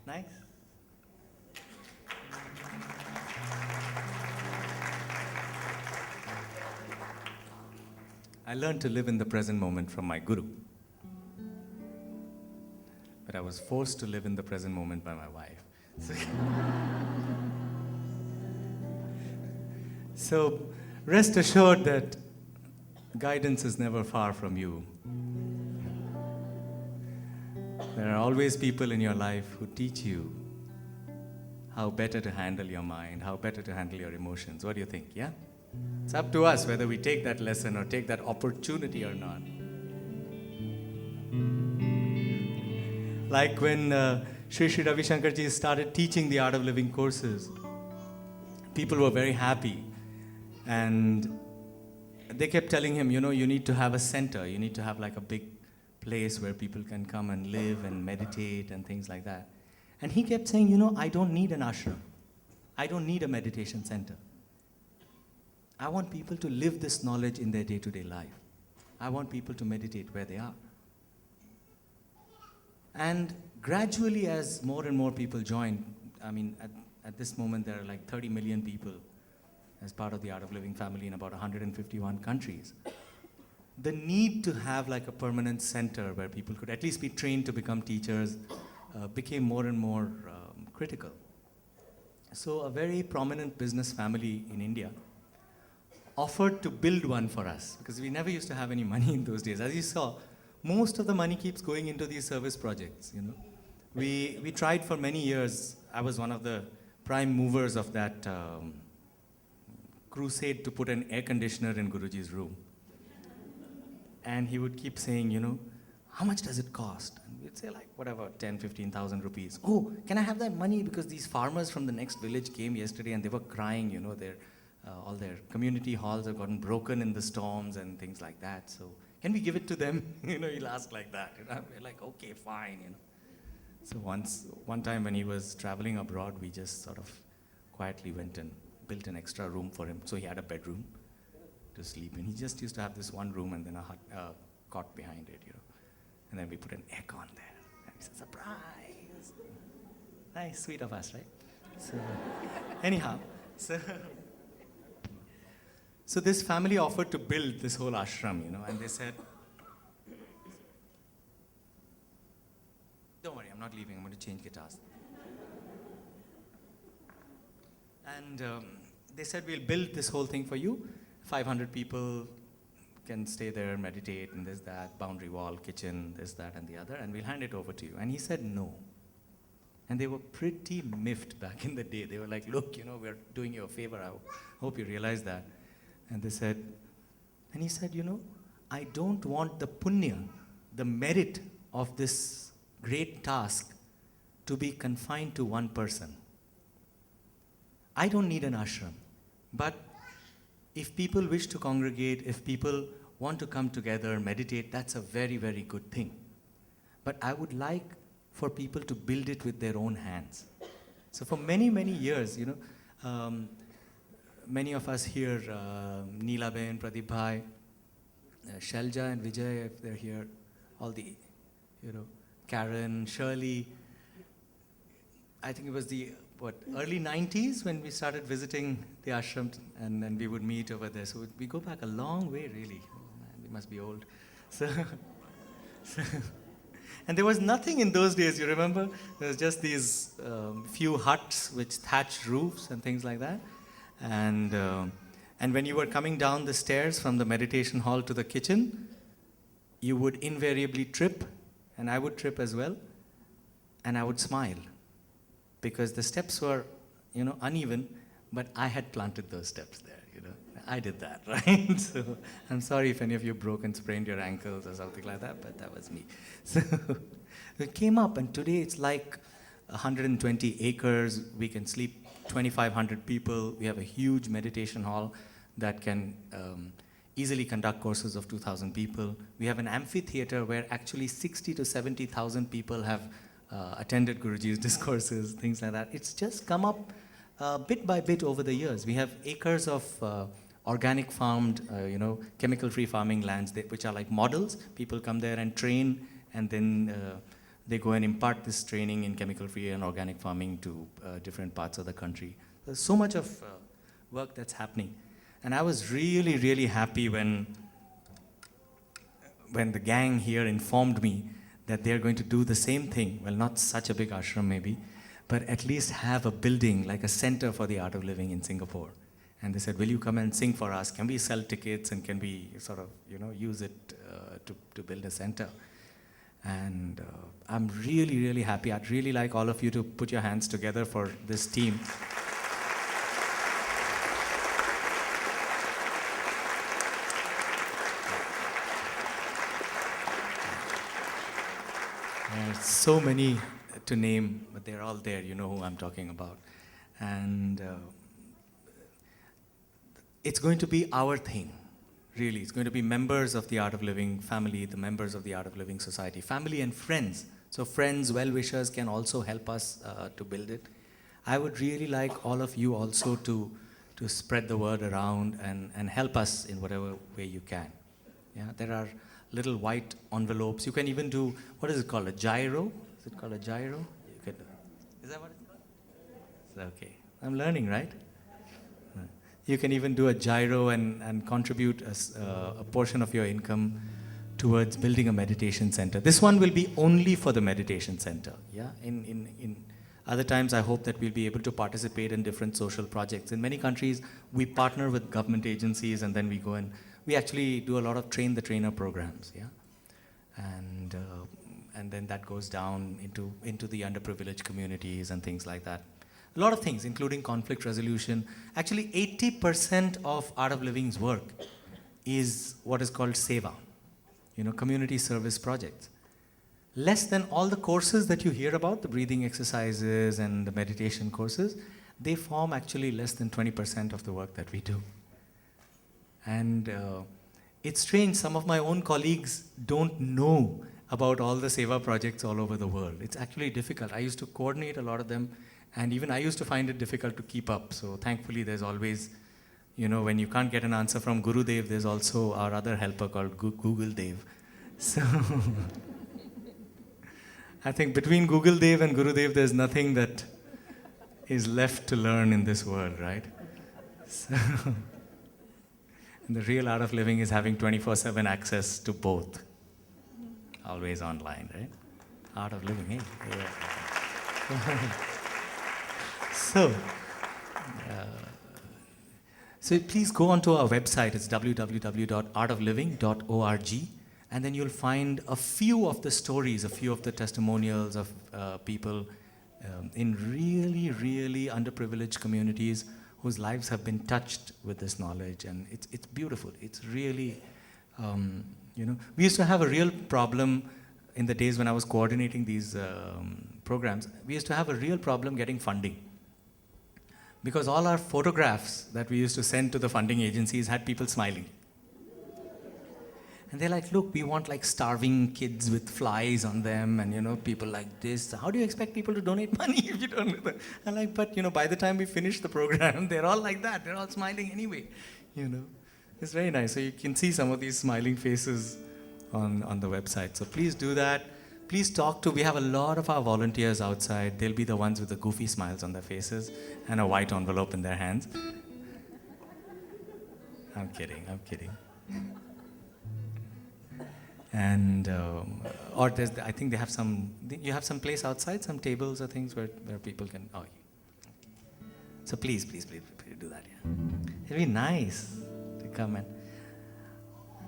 Nice. I learned to live in the present moment from my guru. But I was forced to live in the present moment by my wife. So rest assured that guidance is never far from you. There are always people in your life who teach you how better to handle your mind, how better to handle your emotions. What do you think, yeah? It's up to us whether we take that lesson or take that opportunity or not. Like when Sri Ravi Shankarji started teaching the Art of Living courses, people were very happy. And they kept telling him, you know, you need to have a center. You need to have like a big place where people can come and live and meditate and things like that. And he kept saying, you know, I don't need an ashram. I don't need a meditation center. I want people to live this knowledge in their day-to-day life. I want people to meditate where they are. And gradually, as more and more people joined, I mean, at this moment, there are like 30 million people as part of the Art of Living family in about 151 countries. The need to have like a permanent center where people could at least be trained to become teachers became more and more critical. So a very prominent business family in India offered to build one for us, because we never used to have any money in those days. As you saw, most of the money keeps going into these service projects, you know. We tried for many years. I was one of the prime movers of that crusade to put an air conditioner in Guruji's room. And he would keep saying, you know, how much does it cost? And we'd say like, whatever, 10, 15,000 rupees. Oh, can I have that money? Because these farmers from the next village came yesterday and they were crying, you know, all their community halls have gotten broken in the storms and things like that. So can we give it to them? You know, he'll ask like that. You know? We're like, okay, fine, you know. So one time when he was traveling abroad, we just sort of quietly went and built an extra room for him. So he had a bedroom to sleep in. He just used to have this one room and then a cot behind it, you know. And then we put an aircon there. And he said, surprise. Nice, sweet of us, right? So anyhow, so this family offered to build this whole ashram, you know, and they said, don't worry, I'm not leaving, I'm going to change guitars. And they said, we'll build this whole thing for you. 500 people can stay there, meditate, and this, that, boundary wall, kitchen, this, that, and the other, and we'll hand it over to you. And he said no. And they were pretty miffed back in the day. They were like, look, you know, we're doing you a favor. I hope you realize that. And they said, and he said, you know, I don't want the punya, the merit of this great task to be confined to one person. I don't need an ashram, but if people wish to congregate, if people want to come together, meditate, that's a very, very good thing. But I would like for people to build it with their own hands. So for many, many years, you know, many of us here, Neela Ben, Pradeep Bhai, Shalja and Vijay, if they're here, all the, you know, Karen, Shirley. I think it was the, early 90s when we started visiting the ashram, and then we would meet over there. So we go back a long way, really. Oh, man, we must be old. And there was nothing in those days, you remember? There was just these few huts with thatched roofs and things like that. And when you were coming down the stairs from the meditation hall to the kitchen, you would invariably trip, and I would trip as well, and I would smile. Because the steps were, you know, uneven, but I had planted those steps there, you know. I did that, right? So I'm sorry if any of you broke and sprained your ankles or something like that, but that was me. So we came up, and today it's like 120 acres. We can sleep 2,500 people. We have a huge meditation hall that can easily conduct courses of 2,000 people. We have an amphitheater where actually 60 to 70,000 people have attended Guruji's discourses, things like that. It's just come up bit by bit over the years. We have acres of organic farmed, you know, chemical-free farming lands which are like models. People come there and train and then They go and impart this training in chemical-free and organic farming to different parts of the country. There's so much of work that's happening. And I was really, really happy when the gang here informed me that they're going to do the same thing. Well, not such a big ashram maybe, but at least have a building, like a center for the art of living in Singapore. And they said, will you come and sing for us? Can we sell tickets and can we sort of, use it to build a center? And I'm really, really happy. I'd really like all of you to put your hands together for this team. There's so many to name, but they're all there. You know who I'm talking about. And it's going to be our thing, really. It's going to be members of the Art of Living family, the members of the Art of Living Society, family and friends. So friends, well-wishers can also help us to build it. I would really like all of you also to spread the word around and help us in whatever way you can. Yeah, there are little white envelopes. You can even do, what is it called, a gyro? Is it called a gyro? You can, is that what it's called? Okay, I'm learning, right? You can even do a gyro and contribute a portion of your income towards building a meditation center. This one will be only for the meditation center. Yeah, in other times, I hope that we'll be able to participate in different social projects. In many countries, we partner with government agencies, and then we go and we actually do a lot of train-the-trainer programs. Yeah, and then that goes down into the underprivileged communities and things like that. A lot of things, including conflict resolution. Actually, 80% of Art of Living's work is what is called seva, community service projects. Less than all the courses that you hear about, the breathing exercises and the meditation courses, they form actually less than 20% of the work that we do. And it's strange, some of my own colleagues don't know about all the seva projects all over the world. It's actually difficult. I used to coordinate a lot of them, and even I used to find it difficult to keep up. So thankfully there's always, when you can't get an answer from Gurudev, there's also our other helper called Google Dev. So I think between Google Dev and Gurudev, there's nothing that is left to learn in this world, right? So and the real art of living is having 24/7 access to both. Always online, right? Art of living, hey? Yeah. So please go onto our website. It's www.artofliving.org, and then you'll find a few of the stories, a few of the testimonials of people in really, really underprivileged communities whose lives have been touched with this knowledge, and it's beautiful. It's really, we used to have a real problem in the days when I was coordinating these programs. We used to have a real problem getting funding, because all our photographs that we used to send to the funding agencies had people smiling. And they're like, look, we want like starving kids with flies on them and, people like this. How do you expect people to donate money if you don't do that? I'm like, but, by the time we finish the program, they're all like that. They're all smiling anyway, It's very nice. So you can see some of these smiling faces on the website. So please do that. Please we have a lot of our volunteers outside. They'll be the ones with the goofy smiles on their faces and a white envelope in their hands. I'm kidding. And I think they have you have some place outside, some tables or things where people can, So please do that, yeah. It'll be nice to come and,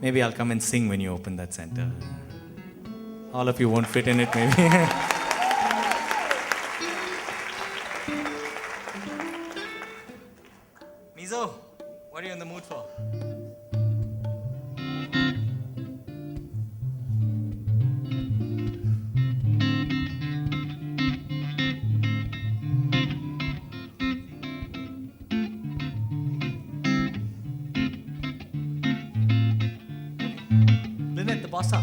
maybe I'll come and sing when you open that center. All of you won't fit in it, maybe. Mizo, what are you in the mood for? Lynette, the bossa.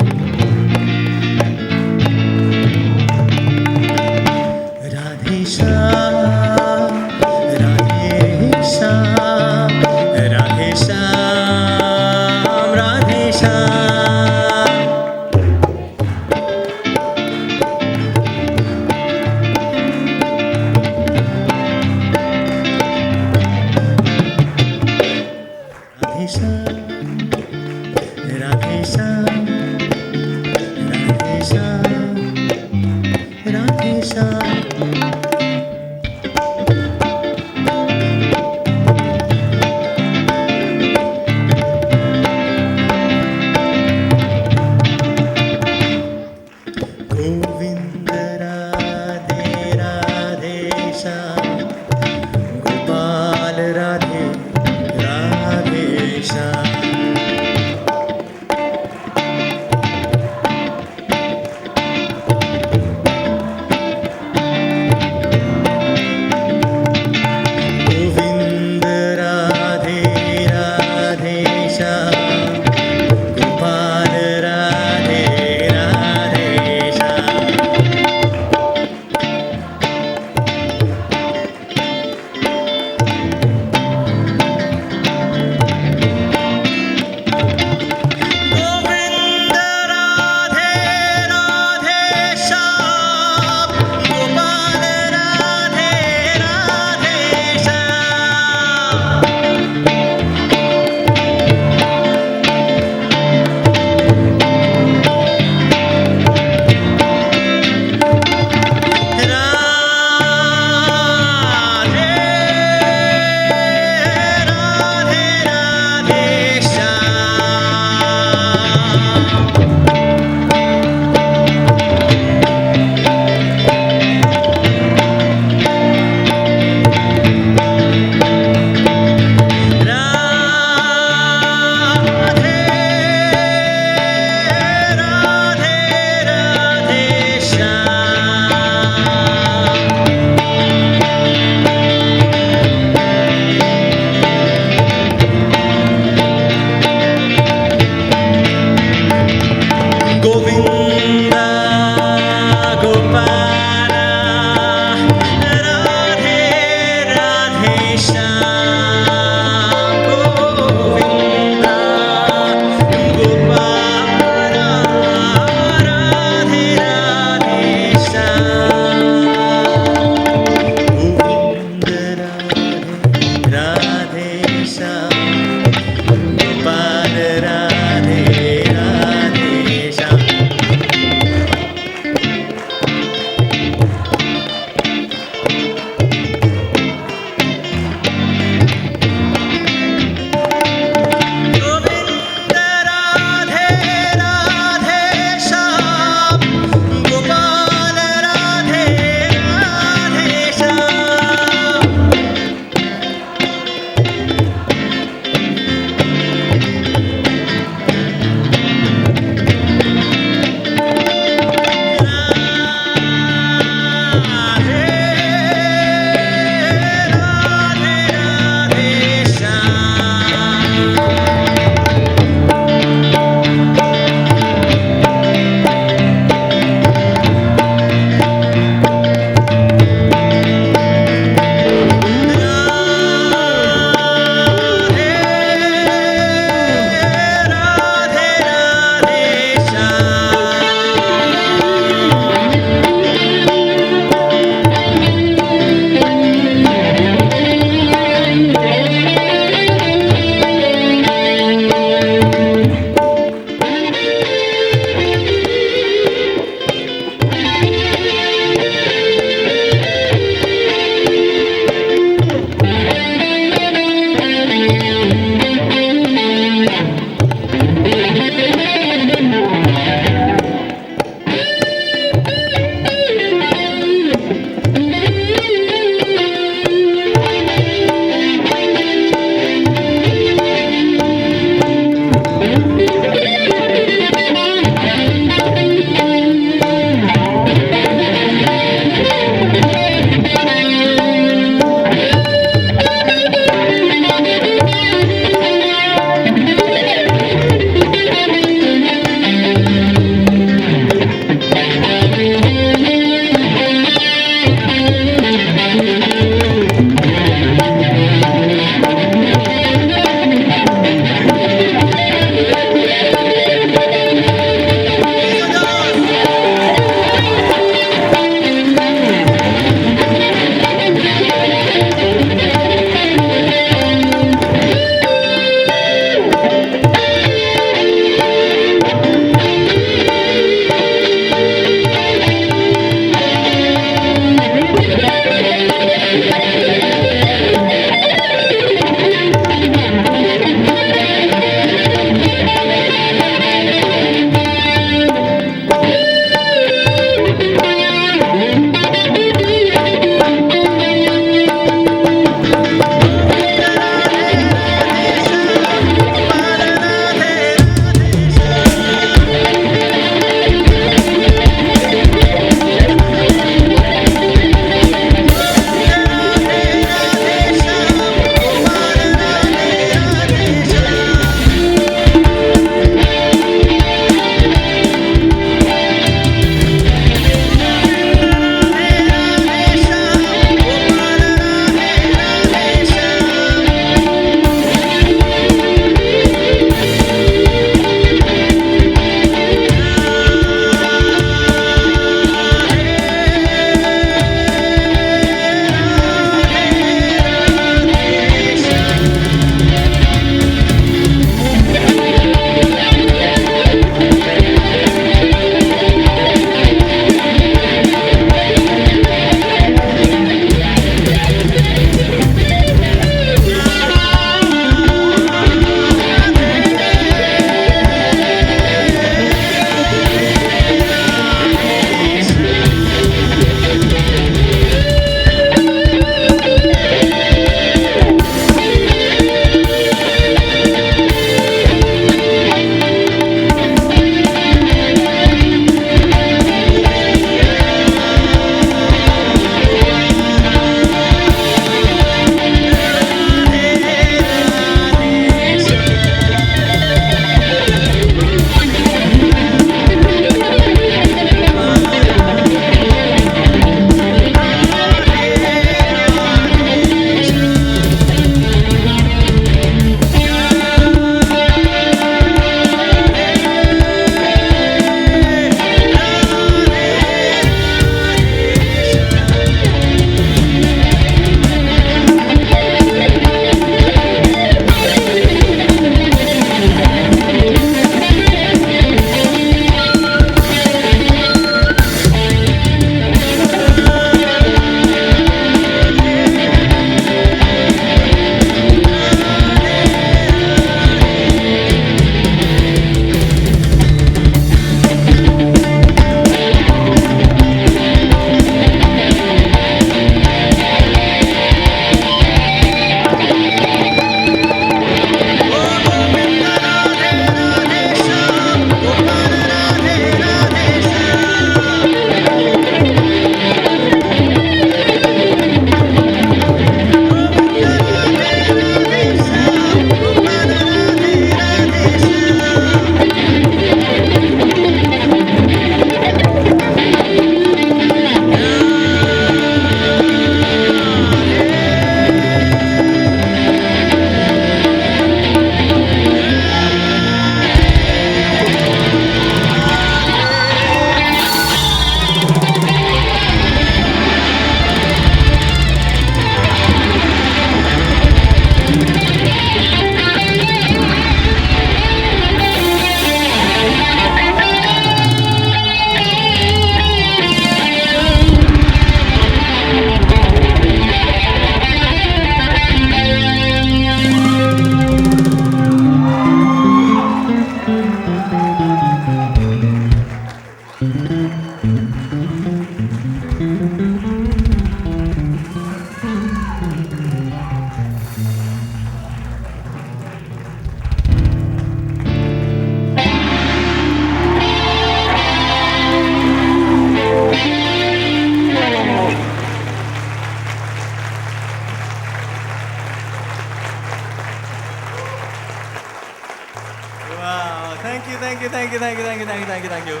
Thank you, thank you, thank you, thank you, thank you, thank you, thank you, thank you.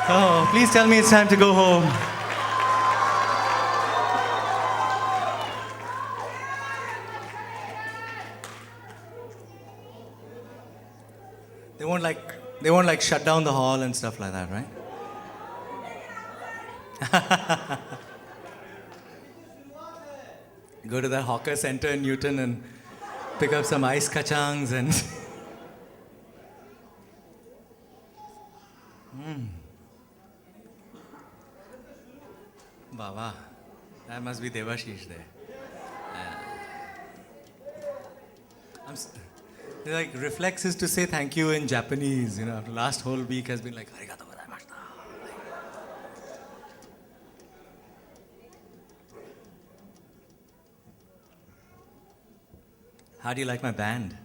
Oh, please tell me it's time to go home. They won't like shut down the hall and stuff like that, right? Go to the hawker center in Newton and pick up some ice kachangs and Baba, that must be Devashish there. Like reflexes to say thank you in Japanese, you know. Last whole week has been like arigato gozaimashita. How do you like my band?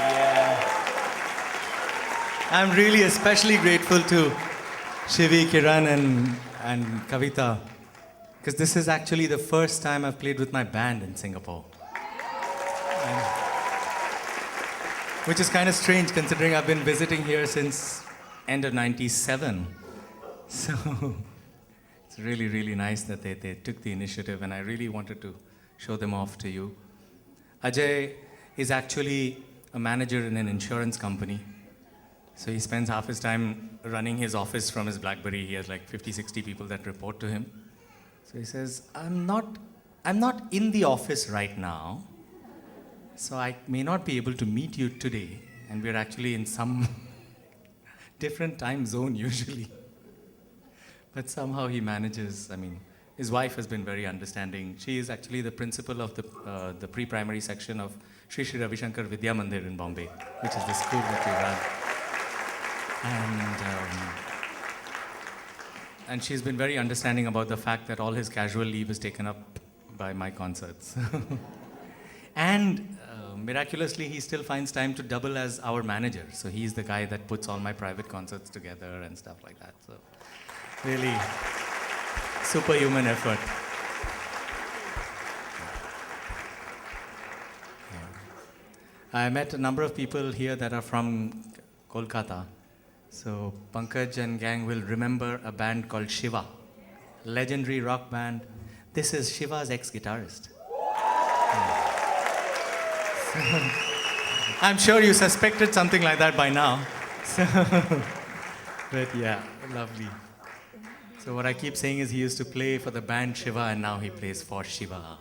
Yeah. I'm really especially grateful to Shivi, Kiran and Kavita, because this is actually the first time I've played with my band in Singapore. Which is kind of strange considering I've been visiting here since end of 97. So it's really, really nice that they took the initiative, and I really wanted to show them off to you. Ajay is actually a manager in an insurance company. So he spends half his time running his office from his BlackBerry. He has like 50, 60 people that report to him. So he says, I'm not in the office right now, so I may not be able to meet you today. And we're actually in some different time zone usually. But somehow he manages. I mean, his wife has been very understanding. She is actually the principal of the pre-primary section of Sri Sri Ravi Shankar Vidya Mandir in Bombay, which is the school that we run. And she's been very understanding about the fact that all his casual leave is taken up by my concerts. And miraculously, he still finds time to double as our manager. So he's the guy that puts all my private concerts together and stuff like that. So really superhuman effort. Yeah. I met a number of people here that are from Kolkata. So Pankaj and gang will remember a band called Shiva, legendary rock band. This is Shiva's ex-guitarist. So, I'm sure you suspected something like that by now. So, but yeah, lovely. So what I keep saying is he used to play for the band Shiva and now he plays for Shiva.